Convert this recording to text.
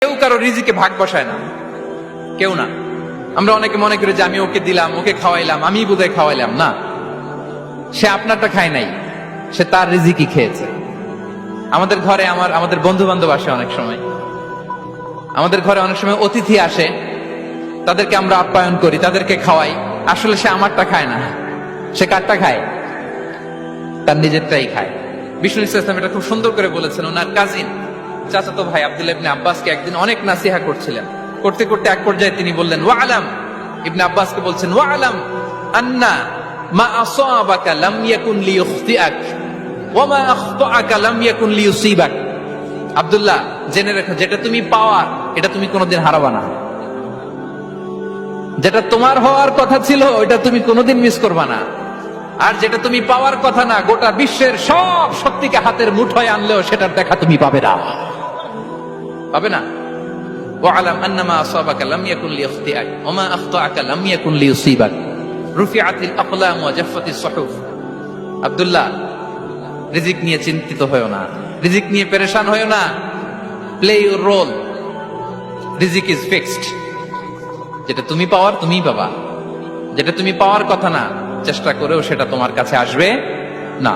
কেউ কারো রিজিকে ভাগ বসায় না, কেউ না। আমরা অনেকে মনে করি যে আমি ওকে দিলাম, ওকে খাওয়াইলাম, আমি বোধহয় খাওয়াইলাম। না, সে আপনারটা খায় নাই, সে তার রিজিকই খেয়েছে। আমাদের ঘরে আমাদের বন্ধু বান্ধব আসে অনেক সময়, আমাদের ঘরে অনেক সময় অতিথি আসে, তাদেরকে আমরা আপ্যায়ন করি, তাদেরকে খাওয়াই। আসলে সে আমারটা খায় না, সে কারটা খায়? তার নিজেরটাই খায়। বিষ্ণু ইসলাম এটা খুব সুন্দর করে বলেছেন। ওনার কাজিন চাচাতো ভাই আব্দুল্লাহ ইবনে আব্বাসকে একদিন অনেক নাসিহা করছিলেন। করতে করতে এক পর্যায়ে তিনি বললেন, ওয়া আলাম, ইবনে আব্বাসকে বলছেন, ওয়া আলাম আন্না মা আসাবাকা লাম ইয়াকুন লিইখতিআক ওয়া মা আখতাআকা লাম ইয়াকুন লিইউসিবাক। আব্দুল্লাহ, জেনে রাখো, যেটা তুমি পাওয়ার এটা তুমি কোনোদিন হারাবা না। যেটা তোমার হওয়ার কথা ছিল ওইটা তুমি কোনোদিন মিস করবা না। আর যেটা তুমি পাওয়ার কথা না, গোটা বিশ্বের সব শক্তিকে হাতের মুঠোয় আনলেও সেটার দেখা তুমি পাবে না, পাবে না। ওয়ালাম আন্নামা আসাবাকা লাম ইয়াকুন লিইখতিআক ওয়া মা আখতাআকা লাম ইয়াকুন লিইউসিবাক রুফিআতিল আকলাম ওয়া জাফফাতিস সুহুফ। আব্দুল্লাহ, রিজিক নিয়ে চিন্তিত হয়ো না, রিজিক নিয়ে পেরেশান হয়ো না। প্লে ইউর রোল, রিজিক ইজ ফিক্সড। যেটা তুমি পাওয়ার তুমিই পাবা, যেটা তুমি পাওয়ার কথা না চেষ্টা করেও সেটা তোমার কাছে আসবে না।